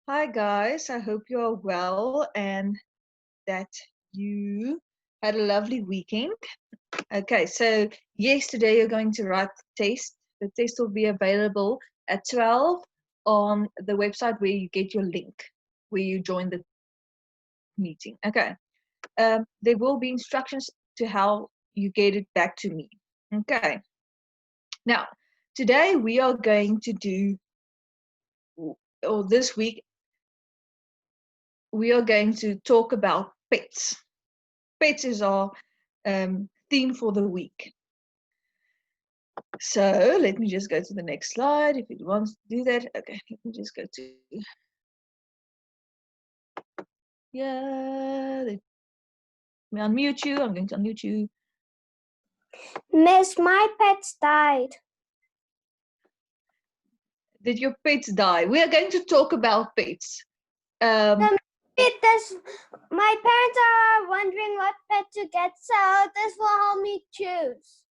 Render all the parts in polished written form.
Hi guys, I hope you are well and that you had a lovely weekend. Okay, so yesterday you're going to write the test. The test will be available at 12 on the website where you get your link, where you join the meeting. Okay, there will be instructions to how you get it back to me. Okay, now today we are going to do, or this week, we are going to talk about pets. Pets is our theme for the week. So let me just go to the next slide if it wants to do that. Okay, let me just go to, yeah, let me unmute you. I'm going to unmute you. Miss, my pets died. Did your pets die? We are going to talk about pets. My parents are wondering what pet to get, so this will help me choose.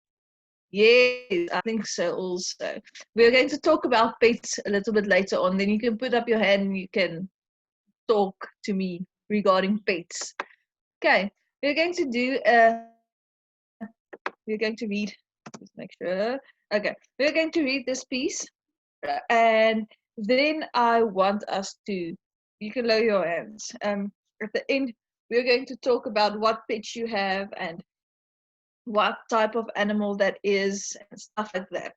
Yes, I think so also. We're going to talk about pets a little bit later on. Then you can put up your hand and you can talk to me regarding pets. Okay, we're going to do, we're going to read, just make sure. Okay, we're going to read this piece and then I want us to, you can lower your hands. At the end, we're going to talk about what pets you have and what type of animal that is and stuff like that.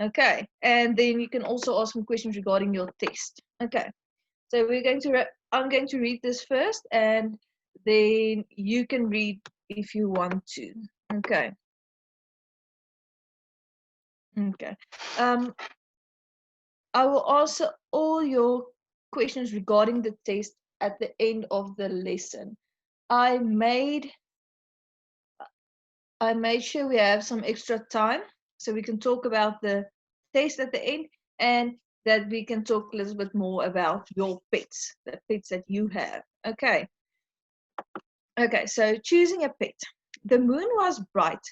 Okay, and then you can also ask me questions regarding your test. Okay, so we're going to, I'm going to read this first and then you can read if you want to. Okay. Okay. I will answer all your questions regarding the test at the end of the lesson. I made sure we have some extra time so we can talk about the test at the end and that we can talk a little bit more about your pets, the pets that you have. Okay. Okay, so choosing a pet. The moon was bright.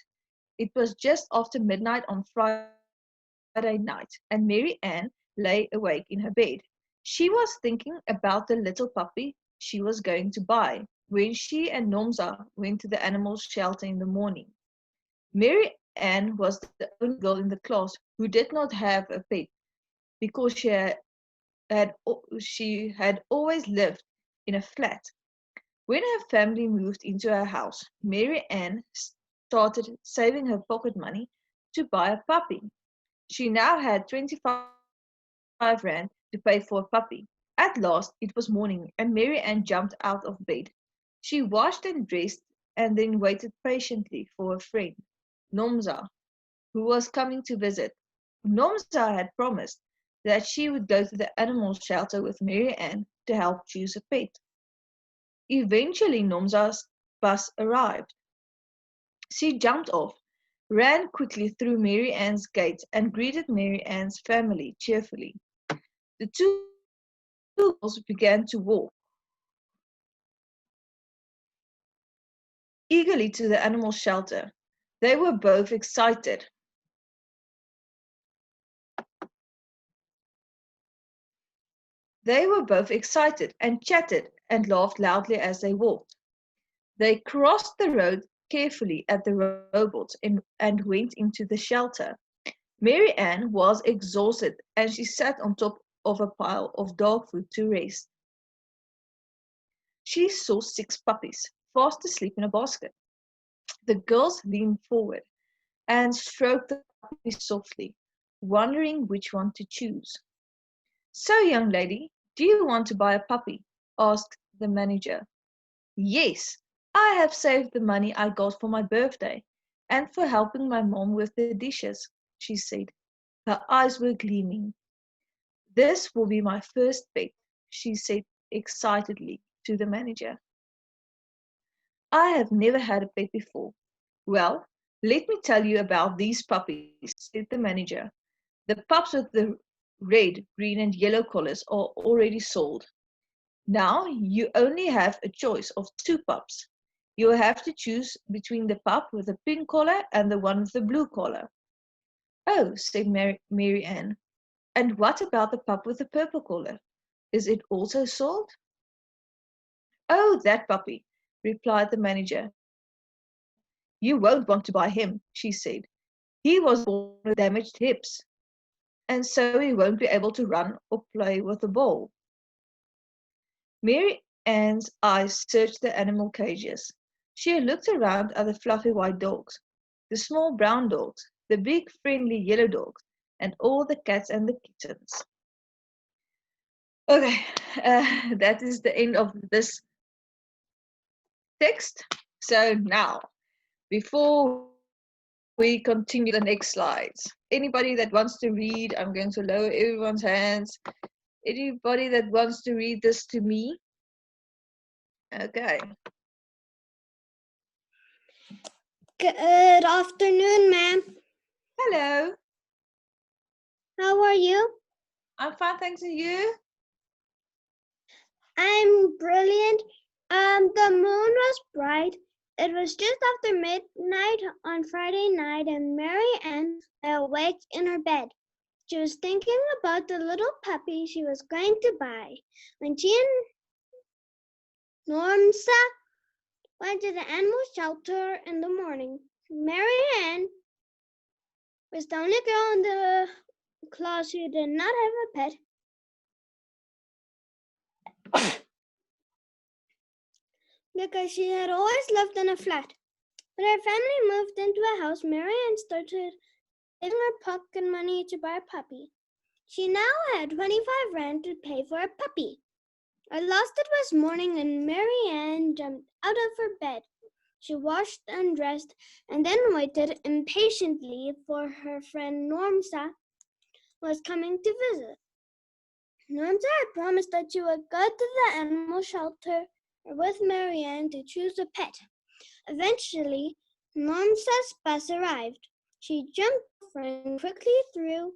It was just after midnight on Friday night, and Mary Ann lay awake in her bed. She was thinking about the little puppy she was going to buy when she and Nomza went to the animal shelter in the morning. Mary Ann was the only girl in the class who did not have a pet because she had always lived in a flat. When her family moved into her house, Mary Ann started saving her pocket money to buy a puppy. She now had 25 rand to pay for a puppy. At last it was morning and Mary Ann jumped out of bed. She washed and dressed and then waited patiently for a friend, Nomza, who was coming to visit. Nomza had promised that she would go to the animal shelter with Mary Ann to help choose a pet. Eventually Nomza's bus arrived. She jumped off, ran quickly through Mary Ann's gate and greeted Mary Ann's family cheerfully. The two girls began to walk eagerly to the animal shelter. They were both excited. They were both excited and chatted and laughed loudly as they walked. They crossed the road carefully at the robots and went into the shelter. Mary Ann was exhausted and she sat on top of a pile of dog food to rest. She saw 6 puppies fast asleep in a basket. The girls leaned forward and stroked the puppies softly, wondering which one to choose. So, young lady, do you want to buy a puppy? Asked the manager. Yes, I have saved the money I got for my birthday and for helping my mom with the dishes, she said. Her eyes were gleaming. This will be my first pet, she said excitedly to the manager. I have never had a pet before. Well, let me tell you about these puppies, said the manager. The pups with the red, green, and yellow collars are already sold. Now you only have a choice of 2 pups. You will have to choose between the pup with the pink collar and the one with the blue collar. Oh, said Mary Ann. And what about the pup with the purple collar? Is it also sold? Oh, that puppy, replied the manager. You won't want to buy him, she said. He was born with damaged hips, and so he won't be able to run or play with the ball. Mary Ann's eyes searched the animal cages. She looked around at the fluffy white dogs, the small brown dogs, the big friendly yellow dogs, and all the cats and the kittens. Okay, that is the end of this text. So now, before we continue to the next slides, anybody that wants to read, I'm going to lower everyone's hands. Anybody that wants to read this to me? Okay. Good afternoon, ma'am. Hello. How are you? I'm fine, thanks. And you? I'm brilliant. The moon was bright. It was just after midnight on Friday night, and Mary Ann lay awake in her bed. She was thinking about the little puppy she was going to buy when she and Normsa went to the animal shelter in the morning. Mary Ann was the only girl in the class who did not have a pet. Because she had always lived in a flat. When her family moved into a house, Mary Ann started saving her pocket money to buy a puppy. She now had 25 rand to pay for a puppy. At last it was morning and Mary Ann jumped out of her bed. She washed and dressed and then waited impatiently for her friend Normsa was coming to visit. Normsa had promised that she would go to the animal shelter with Mary Ann to choose a pet. Eventually, Normsa's bus arrived. She jumped off and quickly through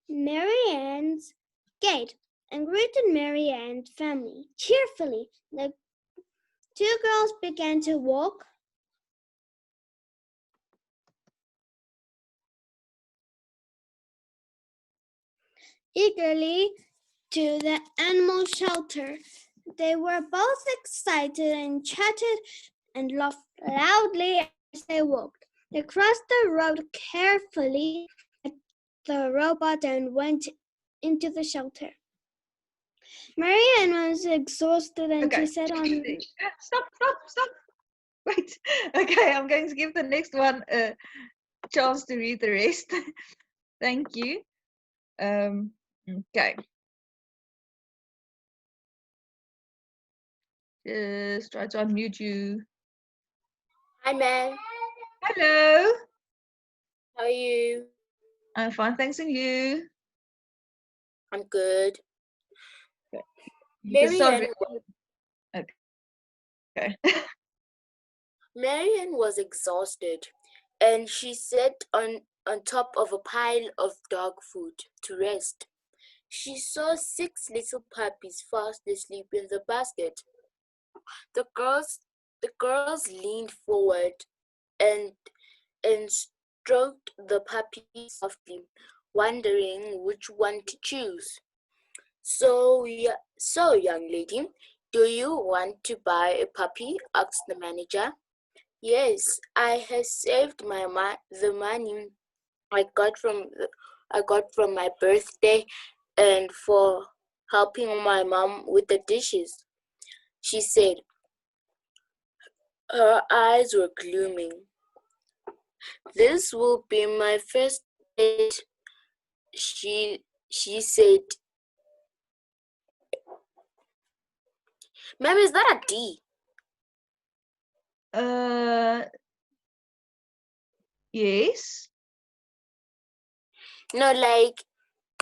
Mary Ann's gate and greeted Mary Ann's family cheerfully. The two girls began to walk eagerly to the animal shelter. They were both excited and chatted and laughed loudly as they walked. They crossed the road carefully at the robot and went into the shelter. Mary Ann was exhausted and Okay. she said Stop. Wait. Okay, I'm going to give the next one a chance to read the rest. Thank you. Okay. Just try to unmute you. Hi, ma'am. Hello. How are you? I'm fine, thanks. And you? I'm good. Okay. You can start. Okay. Marianne was exhausted, and she sat on top of a pile of dog food to rest. She saw 6 little puppies fast asleep in the basket. The girls leaned forward and stroked the puppies softly, wondering which one to choose. So, young lady, do you want to buy a puppy? Asked the manager. Yes, I have saved the money I got from my birthday and for helping my mom with the dishes, she said. Her eyes were glooming. This will be my first date, she said. Ma'am, is that a D? Yes. No, like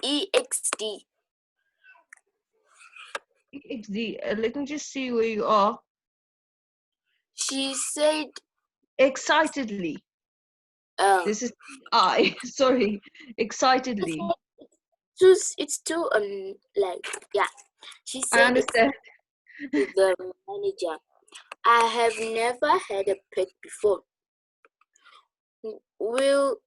EXD. XD. Let me just see where you are. She said, Excitedly. This is I. Sorry. Excitedly. it's too like yeah. She I said understand. to the manager, I have never had a pet before. Will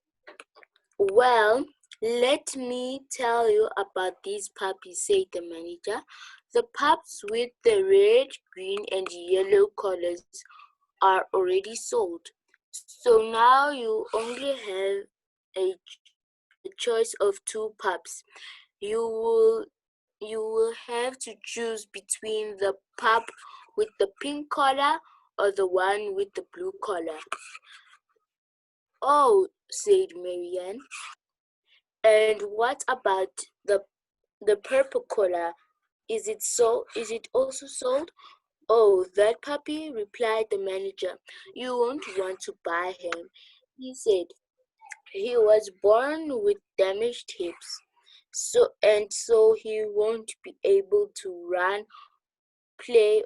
Well, let me tell you about these puppies, said the manager. The pups with the red, green, and yellow collars are already sold. So now you only have a choice of two pups. You will have to choose between the pup with the pink collar or the one with the blue collar. Oh, said Marianne. And what about the purple collar? Is it also sold? Oh, that puppy, replied the manager. You won't want to buy him, he said. He was born with damaged hips, so he won't be able to play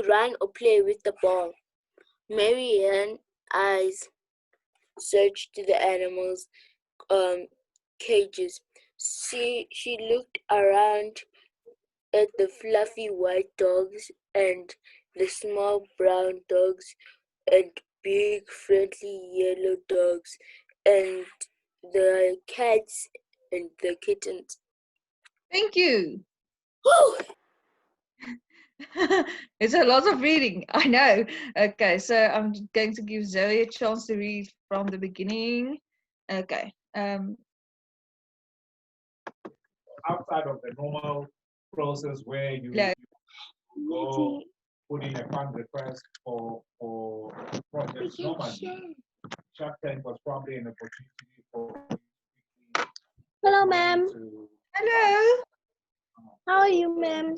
run or play with the ball. Marianne's eyes searched the animals' cages. She looked around at the fluffy white dogs and the small brown dogs and big friendly yellow dogs and the cats and the kittens. Thank you. Woo! It's a lot of reading, I know. Okay, so I'm going to give Zoe a chance to read from the beginning. Okay. Outside of the normal process where you go put in a fund request for projects, normally Shark Tank was probably an opportunity for Hello, ma'am. Hello. How are you, ma'am?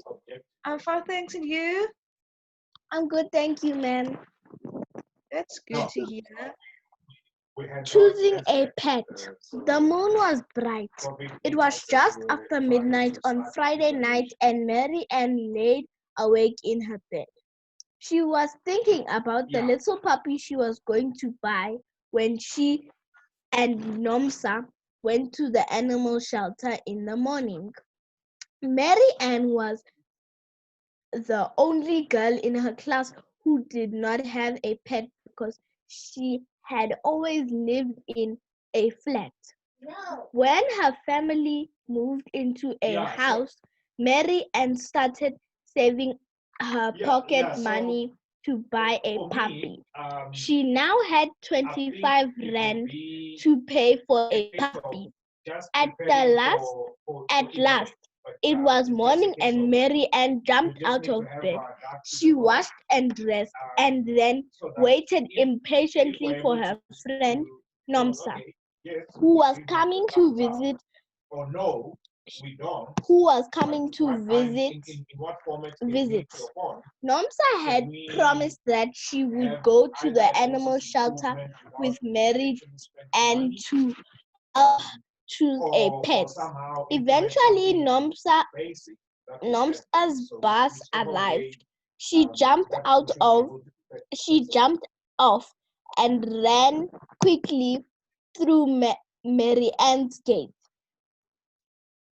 I'm fine, thanks. And you? I'm good, thank you, ma'am. That's good to hear. Choosing a pet. The moon was bright. It was just after midnight on Friday night, and Mary Ann laid awake in her bed. She was thinking about the little puppy she was going to buy when she and Nomsa went to the animal shelter in the morning. Mary Ann was the only girl in her class who did not have a pet because she had always lived in a flat. When her family moved into a house, Mary Ann started saving her pocket money to buy a puppy. She now had 25 rand to pay for a puppy. At last, it was morning and Mary Ann jumped out of bed. She washed and dressed and then waited impatiently for her friend Nomsa, who was coming to visit visit. Nomsa had promised that she would go to the animal shelter with Mary Ann to help choose a pet. Eventually, Nomsa's bus arrived. She jumped off and ran quickly through Mary Ann's gate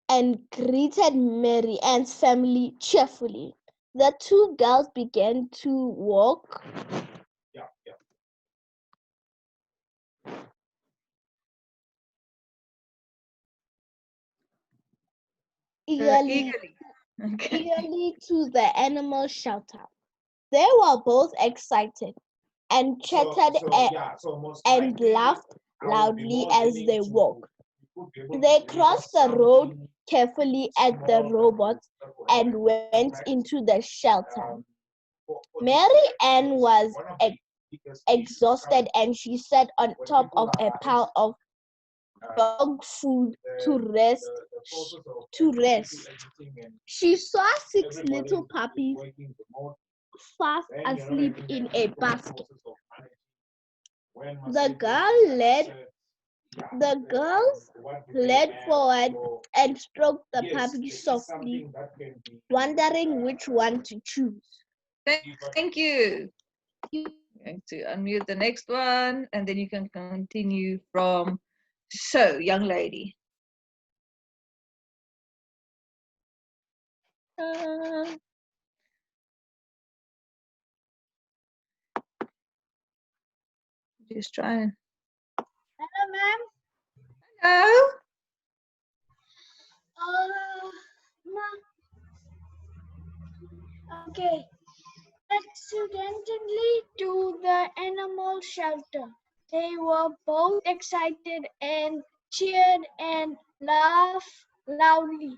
and greeted Mary Ann's family cheerfully. The two girls began to walk eagerly to the animal shelter. They were both excited and chatted and laughed loudly as they walked. They crossed the road carefully at the robots and went into the shelter. Mary Ann was exhausted and she sat on top of a pile of dog food to rest. She saw 6 little puppies fast asleep in a basket. The girls led forward and stroked the puppy softly, wondering which one to choose. Thank you. I'm going to unmute the next one, and then you can continue from. So, young lady. Just trying. Hello, ma'am. Hello. Okay. Accidentally to the animal shelter. They were both excited and cheered and laughed loudly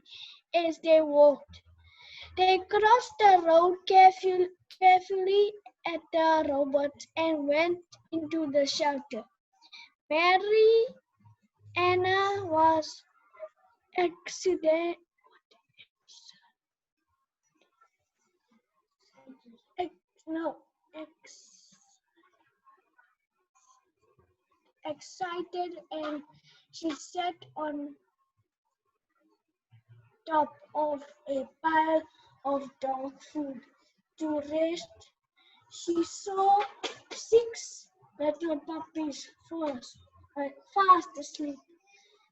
as they walked. They crossed the road carefully at the robots and went into the shelter. Mary Anna was accident, ex, no, ex, excited and she sat on top of a pile of dog food to rest. She saw 6 little puppies fast asleep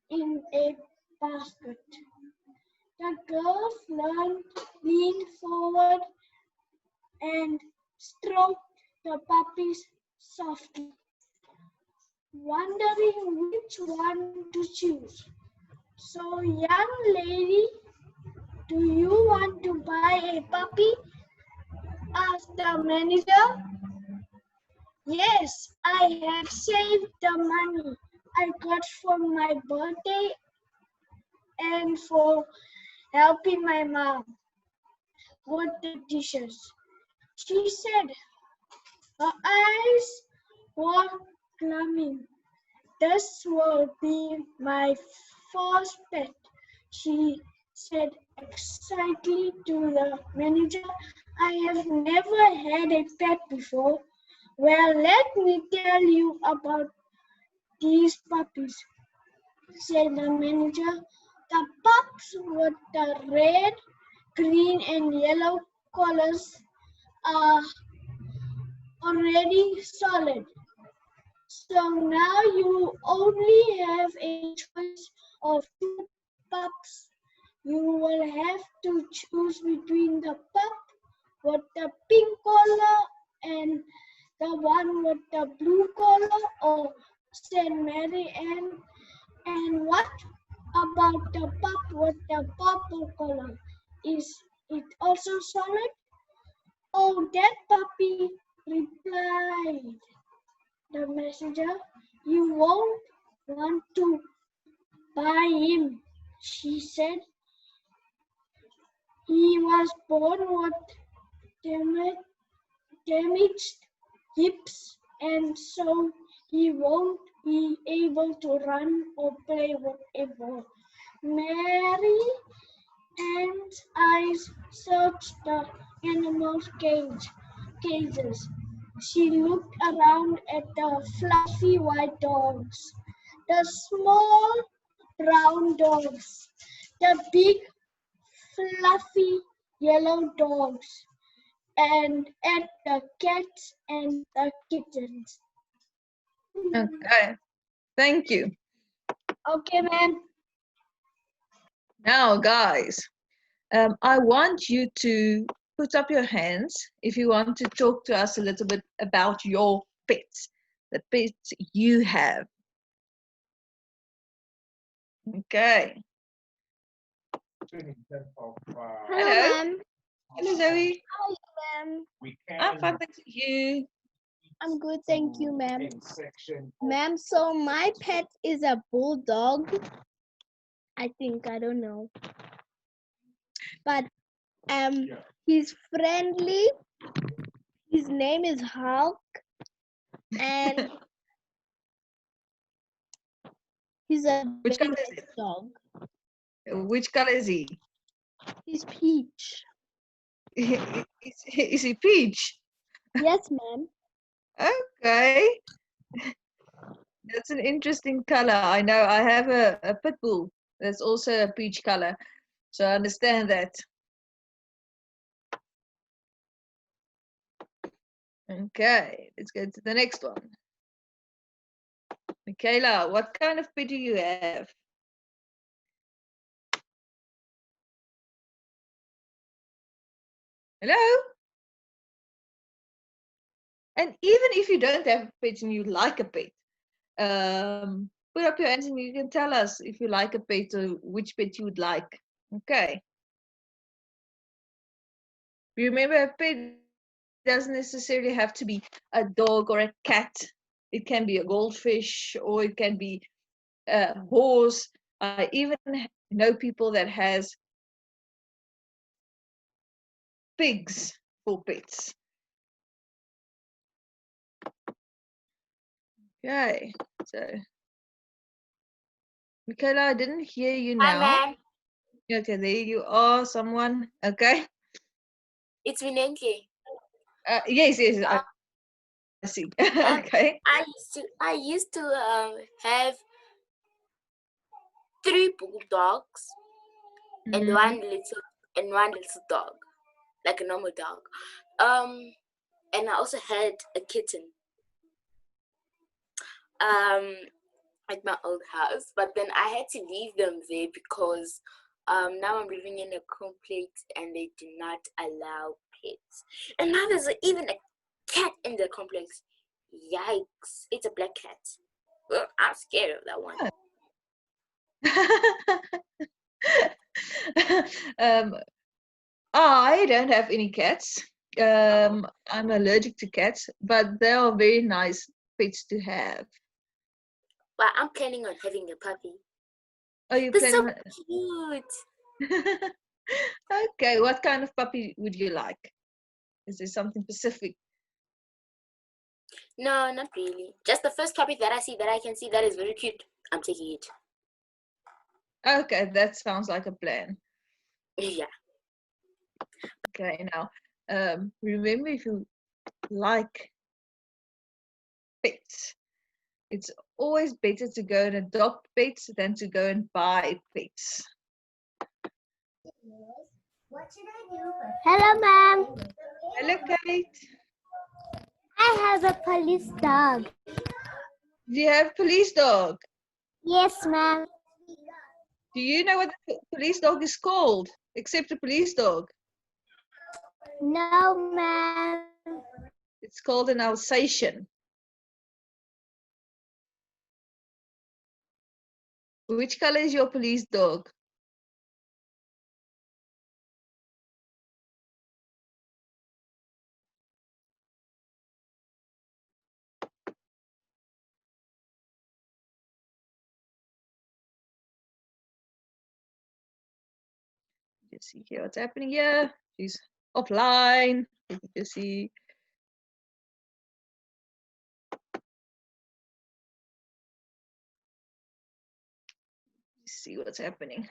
in a basket. The girl leaned forward and stroked the puppies softly, wondering which one to choose. So, young lady, do you want to buy a puppy? Asked the manager. Yes, I have saved the money I got from my birthday and for helping my mom with the dishes. She said, her eyes were gleaming. This will be my first pet, she said excitedly to the manager. I have never had a pet before. Well, let me tell you about these puppies, said the manager. The pups with the red, green, and yellow colors are already solid. So now you only have a choice of 2 pups. You will have to choose between the pup with the pink collar and the one with the blue collar, or said Mary Ann. And what about the pup with the purple collar? Is it also solid? Oh, that puppy, replied the messenger. You won't want to buy him, she said. He was born with damaged hips, and so he won't be able to run or play with a ball. Mary Ann's eyes searched the animals' cages. She looked around at the fluffy white dogs, the small brown dogs, the big fluffy yellow dogs, and at the cats and the kittens. Okay, thank you. Okay, ma'am. Now, guys, I want you to put up your hands if you want to talk to us a little bit about your pets, the pets you have. Okay. In terms of, Hello, Hello. ma'am. Hello, Zoe. Hi, ma'am. we I'm fine, can thank you. I'm good, thank you, ma'am. in section of Ma'am, so my pet is a bulldog. I think, I don't know. But Yeah. he's friendly. His name is Hulk. And he's a Which very color is nice dog. it? Which color is he? He's peach. Is he peach? Yes, ma'am. Okay. That's an interesting color. I know I have a pit bull that's also a peach color. So I understand that. Okay, let's go to the next one. Michaela, what kind of pet do you have? Hello? And even if you don't have a pet and you like a pet, put up your hands and you can tell us if you like a pet or which pet you would like. Okay. Remember, a pet doesn't necessarily have to be a dog or a cat. It can be a goldfish, or it can be a horse. I even know people that has pigs for pets. Okay, so Michaela, I didn't hear you Hi, now. ma'am. Okay, there you are, someone. Okay. It's Minenke. Yes, I see. Okay. I used to have 3 bulldogs and Mhm. one little dog, like a normal dog. And I also had a kitten. At my old house, but then I had to leave them there because now I'm living in a complex and they do not allow pets. And now there's even a cat in the complex. Yikes! It's a black cat. Well, I'm scared of that one. I don't have any cats. I'm allergic to cats, but they are very nice pets to have. But I'm planning on having a puppy. Are you They're so planning cute. Okay, what kind of puppy would you like? Is there something specific? No, not really. Just the first puppy that I see that I can see that is very cute. I'm taking it. Okay, that sounds like a plan. Yeah. Okay, now remember, if you like pets, it's always better to go and adopt pets than to go and buy pets. What should I do? Hello, ma'am. Hello, Kate. I have a police dog. Do you have police dog? Yes, ma'am. Do you know what the police dog is called, except a police dog? No, ma'am. It's called an Alsatian. Which color is your police dog? Just see here what's happening here. She's offline. You can just see. See what's happening.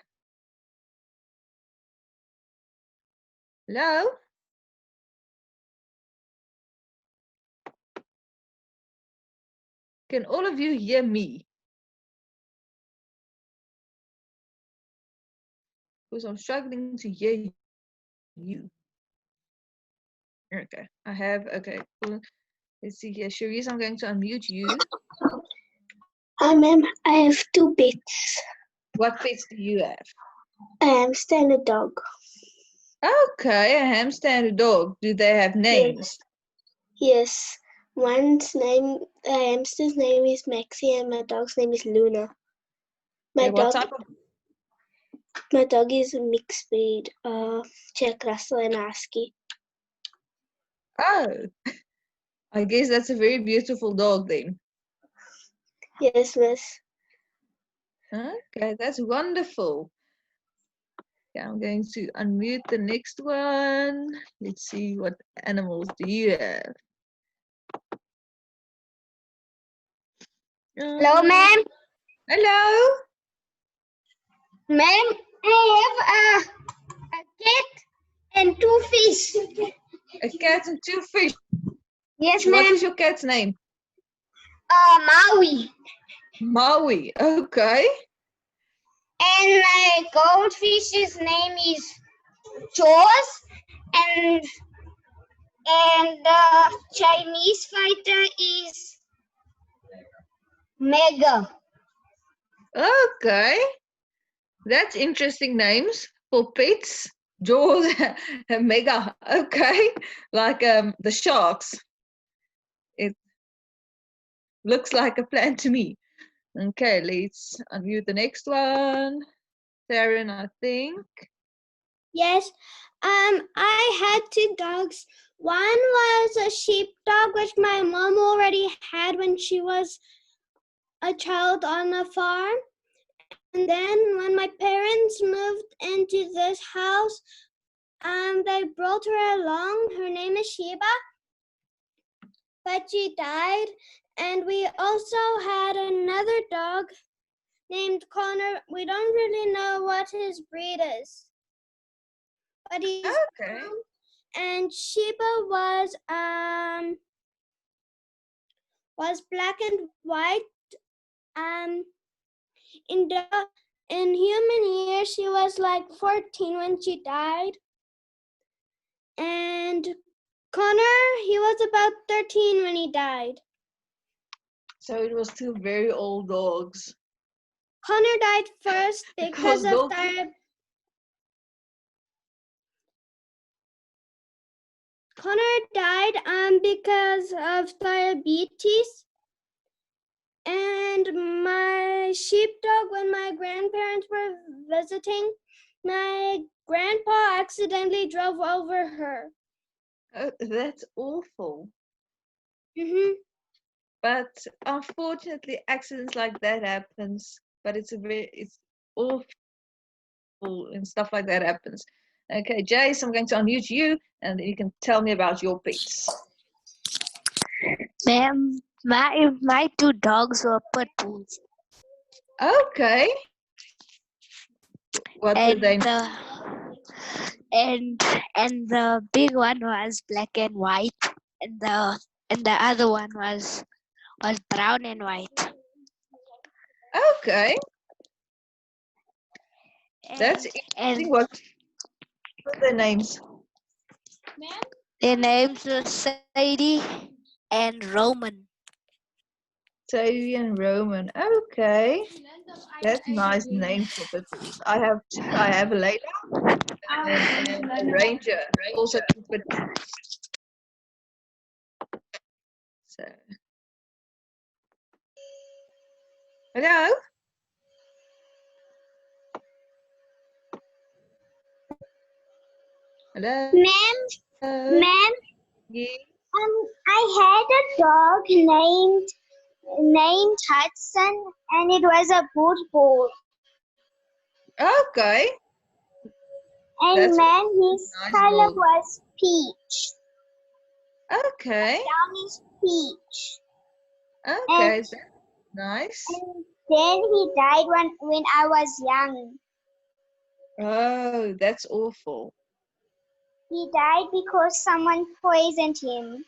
Hello? Can all of you hear me? Because I'm struggling to hear you. Okay, okay. Cool. Let's see here. Cherise, I'm going to unmute you. Hi, ma'am. I have 2 pets. What pets do you have? A hamster and a dog. Okay, a hamster and a dog. Do they have names? Yes. One's name, a hamster's name is Maxie, and my dog's name is Luna. Okay, what type of... My dog is a mixed breed, Jack Russell and Husky. Oh, I guess that's a very beautiful dog then. Yes, miss. Okay, that's wonderful. Okay, I'm going to unmute the next one. Let's see, what animals do you have? Hello, ma'am. Hello? Ma'am, I have a cat and 2 fish. A cat and 2 fish. Yes, What ma'am. is your cat's name? Maui. Maui. Okay. And my goldfish's name is Jaws. And the Chinese fighter is Mega. Okay. That's interesting names for pets. Jaws, Mega. Okay. Like the sharks. It looks like a plan to me. Okay, let's unmute the next one. Taryn, I think. Yes. I had two dogs. One was a sheepdog, which my mom already had when she was a child on a farm. And then when my parents moved into this house, they brought her along. Her name is Sheba, but she died. And we also had another dog named Connor. We don't really know what his breed is, but he's Okay. brown. And Sheba was black and white. In human years, she was like 14 when she died. And Connor, he was about 13 when he died. So it was two very old dogs. Connor died first because of dogs. Connor died because of diabetes. And my sheepdog, when my grandparents were visiting, my grandpa accidentally drove over her. Oh, that's awful. Mm-hmm. But unfortunately, accidents like that happens. But it's awful and stuff like that happens. Okay, Jace, I'm going to unmute you, and you can tell me about your pets. Ma'am, my two dogs were pit bulls. Okay. What were they? And the big one was black and white, and the other one was brown and white. Okay. That's interesting. What were their names? Their names were Sadie and Roman. Sadie and Roman. Okay. That's nice names for pit bulls. I have two. I have a Layla and a Ranger. Also two pit bulls. So. Hello? Hello? Ma'am, Yeah. I had a dog named Hudson, and it was a pit bull. Okay. And That's man, his nice color dog. was peach. Okay. Brownish peach. Okay. That's nice. And then he died when I was young. Oh, that's awful. He died because someone poisoned him.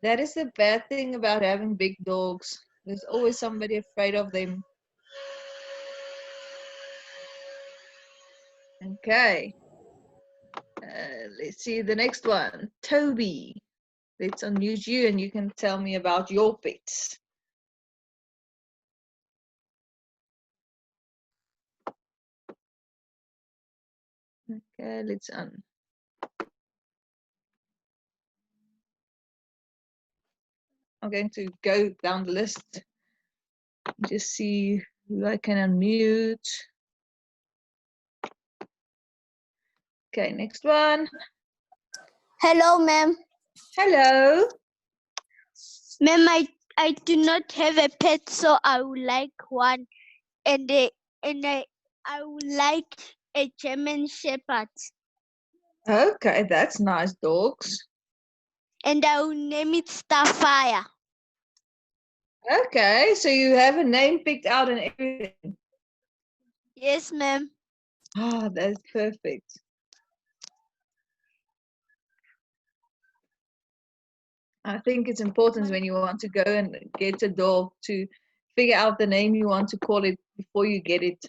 That is the bad thing about having big dogs. There's always somebody afraid of them. Okay. Let's see the next one. Toby. Let's unmute you and you can tell me about your pets. Okay, let's I'm going to go down the list. Just see who I can unmute. Okay, next one. Hello, ma'am. Hello. Ma'am, I do not have a pet, so I would like one, and I would like a German Shepherd, Okay, that's nice dogs. and I will name it Starfire. Okay, so you have a name picked out and everything. Yes, ma'am. Ah, that's perfect. I think it's important when you want to go and get a dog to figure out the name you want to call it before you get it.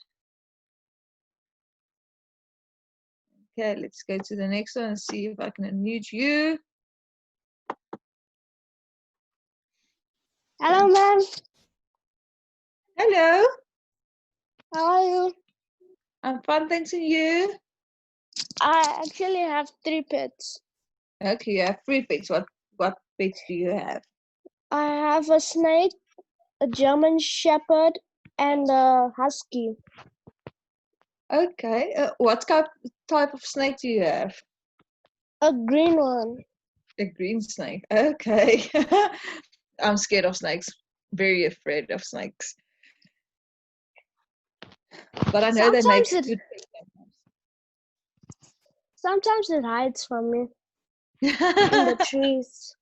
Okay, let's go to the next one and see if I can unmute you. Hello, ma'am. Hello. How are you? I'm fine, thanks, and you? I actually have 3 pets. Okay, you have 3 pets. What pets do you have? I have a snake, a German Shepherd, and a husky. Okay. What type of snake do you have? A green one. A green snake. Okay. I'm scared of snakes. Very afraid of snakes. But I know they make good Sometimes it hides from me in the trees.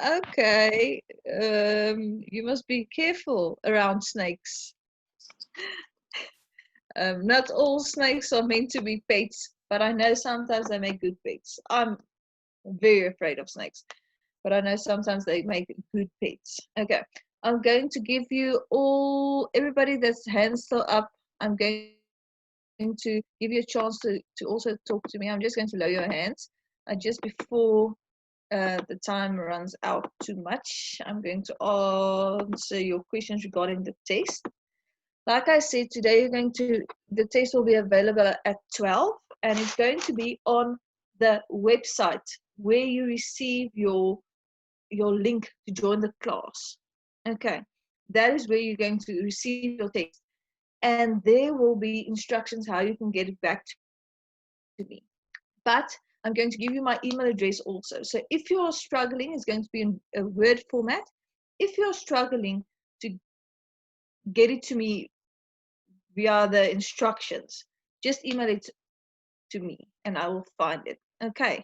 Okay. You must be careful around snakes. Not all snakes are meant to be pets, but I know sometimes they make good pets. I'm very afraid of snakes, but I know sometimes they make good pets. Okay, I'm going to give you everybody that's hands still up, I'm going to give you a chance to also talk to me. I'm just going to lower your hands. Just before the time runs out too much, I'm going to answer your questions regarding the test. Like I said, today the test will be available at 12, and it's going to be on the website where you receive your link to join the class. Okay, that is where you're going to receive your test, and there will be instructions how you can get it back to me. But I'm going to give you my email address also. So if you're struggling, it's going to be in a Word format. If you're struggling to get it to me via the instructions, just email it to me and I will find it. Okay.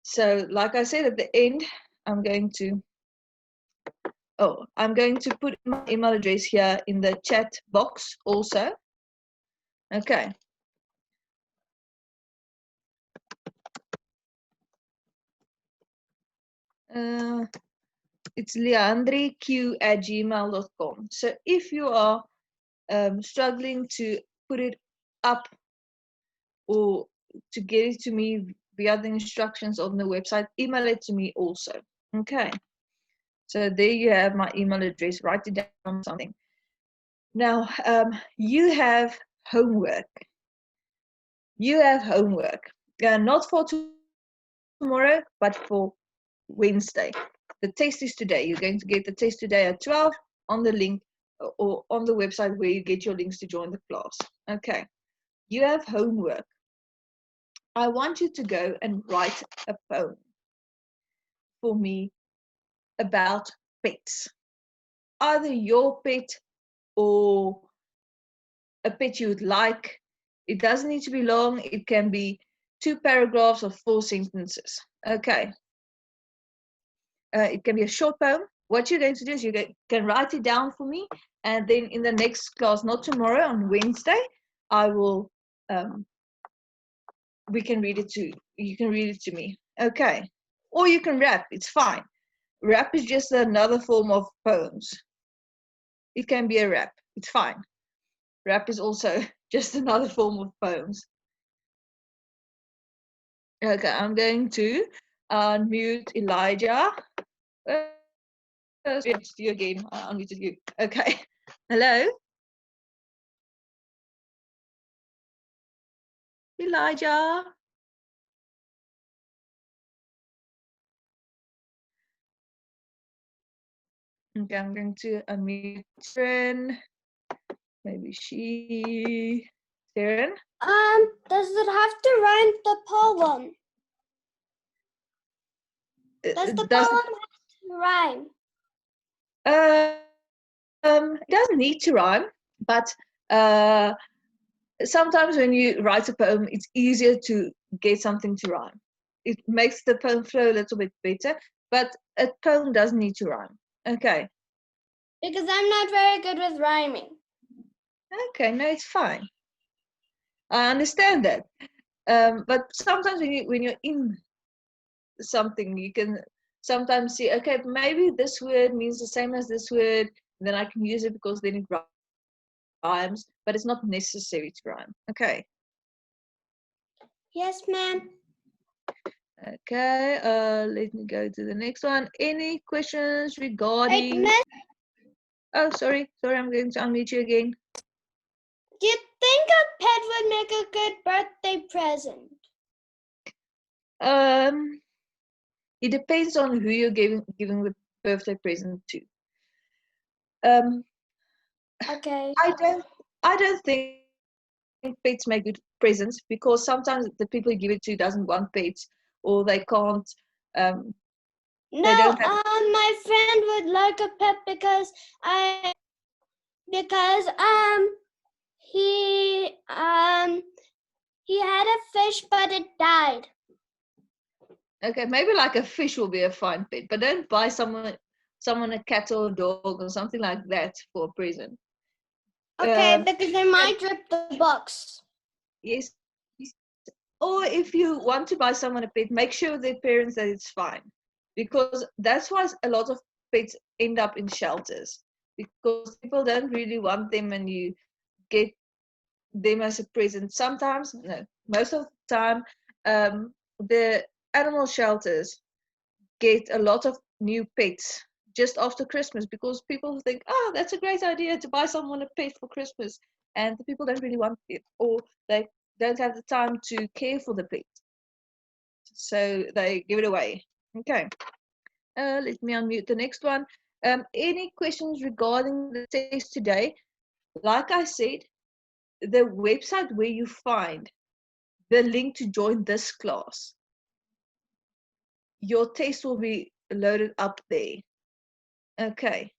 So like I said at the end, I'm going to put my email address here in the chat box also. Okay. It's leandriq@gmail.com. So if you are struggling to put it up or to get it to me via the instructions on the website, email it to me also. Okay. So there you have my email address. Write it down on something. Now, you have homework. You have homework. Not for tomorrow, but for Wednesday. The test is today. You're going to get the test today at 12 on the link or on the website where you get your links to join the class. Okay. You have homework. I want you to go and write a poem for me about pets. Either your pet or a pet you would like. It doesn't need to be long. It can be 2 paragraphs or 4 sentences. Okay. It can be a short poem. What you're going to do is you can write it down for me, and then in the next class, not tomorrow, on Wednesday, I will. We can read it to you. Can read it to me. Okay. Or you can rap. It's fine. Rap is just another form of poems. It can be a rap. It's fine. Rap is also just another form of poems. Okay, I'm going to unmute Elijah. It's you again. I unmuted you. Okay. Hello? Elijah? Okay, I'm going to unmute Sharon. Maybe Sharon? Does it have to rhyme the poem? Does the poem have to rhyme? It doesn't need to rhyme, but sometimes when you write a poem, it's easier to get something to rhyme. It makes the poem flow a little bit better, but a poem doesn't need to rhyme. Okay. Because I'm not very good with rhyming. Okay, no, it's fine. I understand that. But sometimes when you're in something, you can sometimes see, okay, maybe this word means the same as this word, then I can use it because then it rhymes, but it's not necessary to rhyme. Okay. Yes, ma'am. Okay, let me go to the next one. Any questions regarding... Miss, oh, sorry, I'm going to unmute you again. do you think a pet would make a good birthday present? It depends on who you're giving the birthday present to. Okay. I I don't think pets make good presents because sometimes the people you give it to doesn't want pets or they can't. No, They don't have. my friend would like a pet because he had a fish but it died. Okay, maybe like a fish will be a fine pet, but don't buy someone a cat or a dog or something like that for a present. Okay, because they might rip the box. Yes. Or if you want to buy someone a pet, make sure their parents that it's fine, because that's why a lot of pets end up in shelters because people don't really want them, and you get them as a present. Sometimes, no, most of the time, the animal shelters get a lot of new pets just after Christmas because people think, oh, that's a great idea to buy someone a pet for Christmas, and the people don't really want it, or they don't have the time to care for the pet, so they give it away. Okay, let me unmute the next one. Any questions regarding the test today? Like I said, the website where you find the link to join this class, your test will be loaded up there. Okay,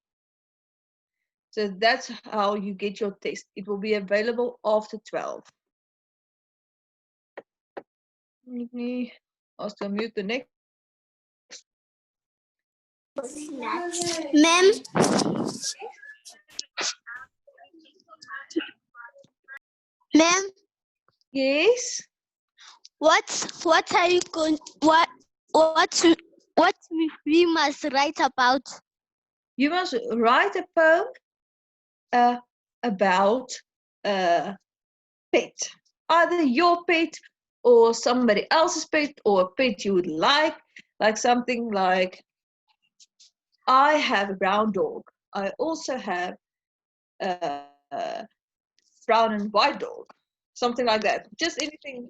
so that's how you get your test. It will be available after 12. Let me also mute the next. Ma'am, Ma'am, Yes, what are you going? What we must write about? you must write a poem about a pet, either your pet or somebody else's pet, or a pet you would like something like, I have a brown dog. I also have a brown and white dog. Something like that. Just anything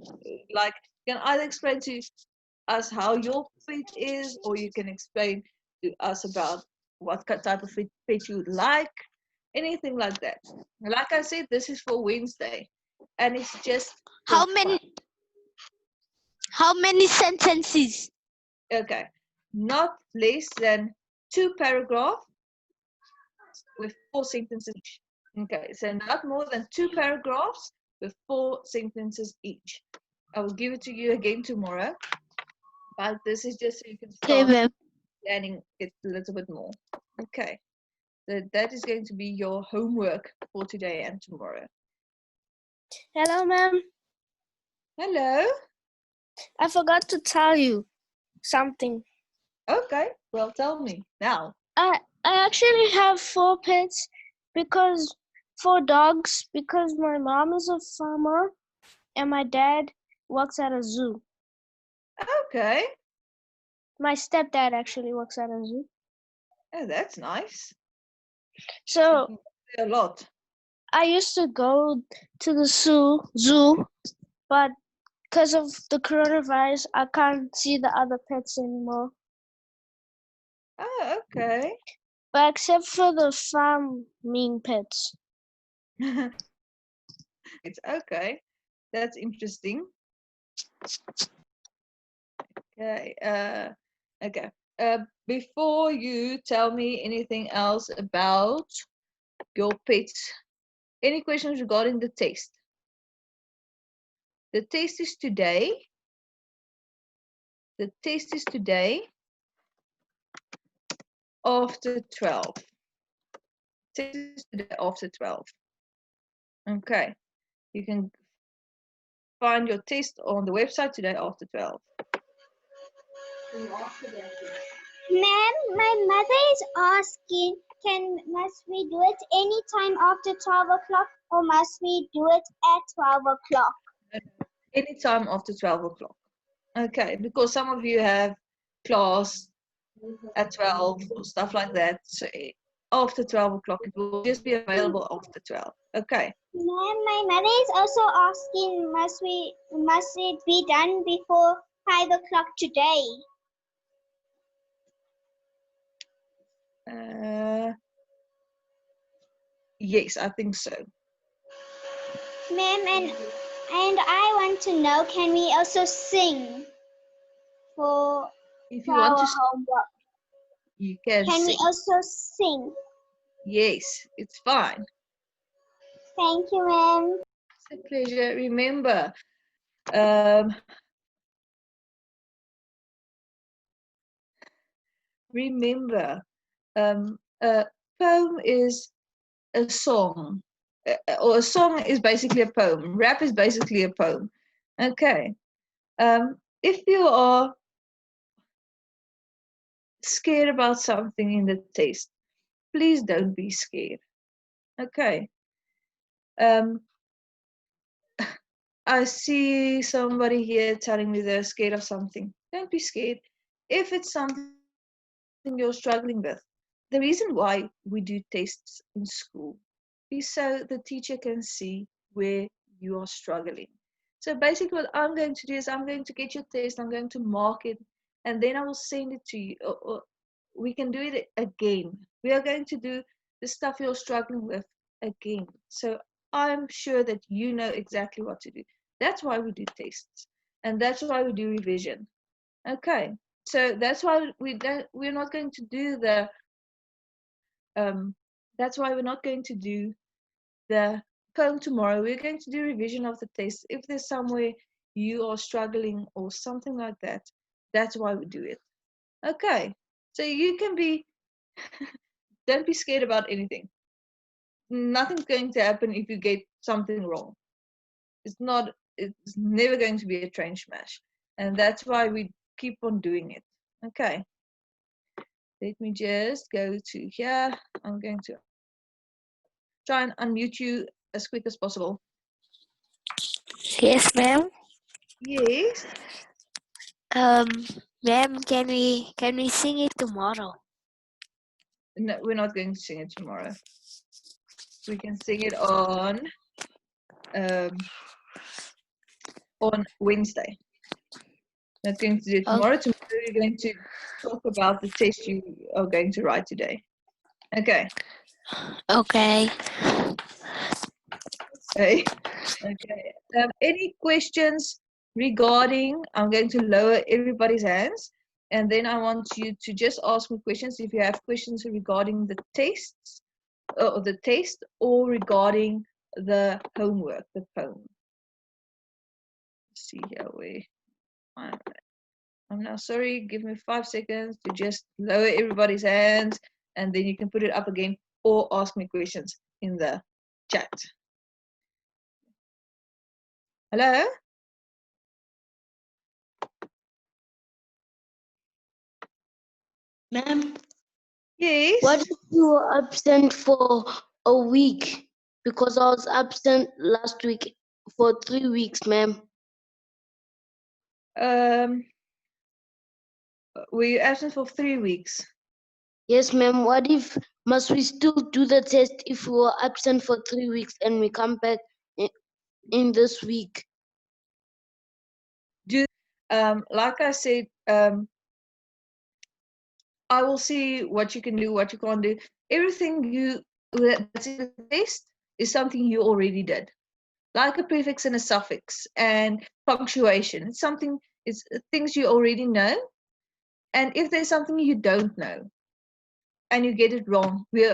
like, you can either explain to us how your pet is, or you can explain to us about what type of pet you would like. Anything like that. Like I said, this is for Wednesday, and it's just How for many? fun. How many sentences? Okay, not less than 2 paragraphs with 4 sentences each. Okay, so not more than 2 paragraphs with 4 sentences each. I will give it to you again tomorrow, but this is just so you can Okay, start ma'am. planning it a little bit more. Okay, so that is going to be your homework for today and tomorrow. hello, ma'am. Hello. I forgot to tell you something. Okay, well, tell me now. I actually have 4 pets because 4 dogs because my mom is a farmer and my dad works at a zoo. Okay, My stepdad actually works at a zoo. oh, that's nice. So A lot. I used to go to the zoo, but because of the coronavirus, I can't see the other pets anymore. Oh, okay. But except for the farming pets. It's okay. That's interesting. Okay. Okay. Before you tell me anything else about your pets, any questions regarding the test? The test is today. The test is today after 12. Test is today after 12. Okay. You can find your test on the website today after 12. Ma'am, my mother is asking, must we do it anytime after 12 o'clock or must we do it at 12 o'clock? Anytime after 12 o'clock. Okay, because some of you have class at 12 or stuff like that. So after 12 o'clock, it will just be available after 12. Okay. Ma'am, my mother is also asking, must it be done before 5 o'clock today? Yes, I think so. Ma'am, and I want to know, can we also sing for If you our want to, homework? you can Can we sing. also sing? Yes, it's fine. Thank you, ma'am. It's a pleasure. Remember, um, a poem is a song, or a song is basically a poem. Rap is basically a poem. Okay. If you are scared about something in the test, please don't be scared. Okay. I see somebody here telling me they're scared of something. Don't be scared. If it's something you're struggling with, the reason why we do tests in school is so the teacher can see where you are struggling. So basically, what I'm going to do is I'm going to get your test, I'm going to mark it, and then I will send it to you. Or we can do it again. We are going to do the stuff you're struggling with again. So I'm sure that you know exactly what to do. That's why we do tests, and that's why we do revision. Okay, so that's why we're not going to do that's why we're not going to do the poem tomorrow. We're going to do revision of the test. If there's somewhere you are struggling or something like that, that's why we do it. Okay, so you can be don't be scared about anything. Nothing's going to happen if you get something wrong. It's never going to be a train smash, and that's why we keep on doing it. Okay, let me just go to here. I'm going to try and unmute you as quick as possible. Yes, ma'am. Yes. Ma'am, can we sing it tomorrow? No, we're not going to sing it tomorrow. We can sing it on Wednesday. Not going to do it tomorrow. Tomorrow we're going to talk about the test you are going to write today. Okay. Okay. Okay. Okay. Any questions regarding? I'm going to lower everybody's hands, and then I want you to just ask me questions if you have questions regarding the tests, or the test, or regarding the homework, the poem. Let's see here where I'm now sorry. Give me 5 seconds to just lower everybody's hands, and then you can put it up again or ask me questions in the chat. Hello? Ma'am, Yes? what if you were absent for a week? Because I was absent last week for 3 weeks, ma'am. Were you absent for 3 weeks? Yes, ma'am. What if must we still do the test if we were absent for 3 weeks and we come back in this week? Like I said, I will see what you can do, what you can't do. Everything that's in the test is something you already did, like a prefix and a suffix and punctuation. It's things you already know. And if there's something you don't know and you get it wrong, we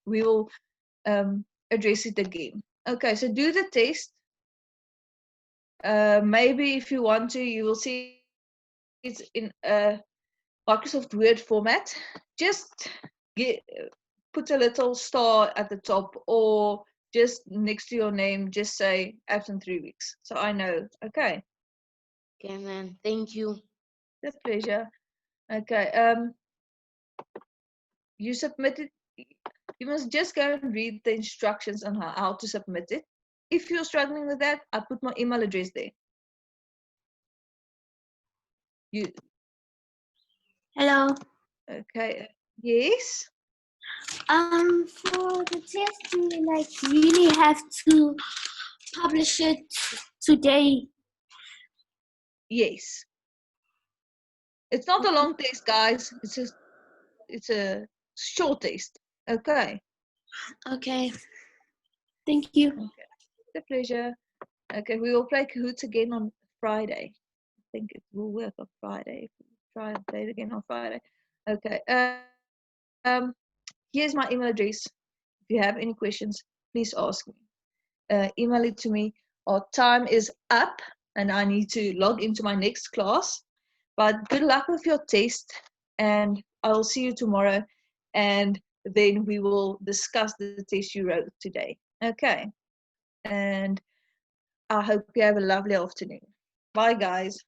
will address it again. Okay, so do the test. Maybe if you want to, you will see it's in a Microsoft Word format. Just put a little star at the top, or just next to your name, just say absent 3 weeks. So I know. Okay. Okay, ma'am. Thank you. It's a pleasure. Okay. You submitted. You must just go and read the instructions on how to submit it. If you're struggling with that, I put my email address there. You Hello. okay? Yes. For the test, we really have to publish it today. Yes. It's not a long test, guys. It's a short test. Okay. Okay. Thank you. Okay. The pleasure. Okay, we will play Cahoots again on Friday. I think it will work on Friday. Try and play it again on Friday. Okay. Here's my email address. If you have any questions, please ask me. Email it to me. Our time is up and I need to log into my next class. But good luck with your test and I will see you tomorrow and then we will discuss the test you wrote today. Okay. And I hope you have a lovely afternoon. Bye, guys.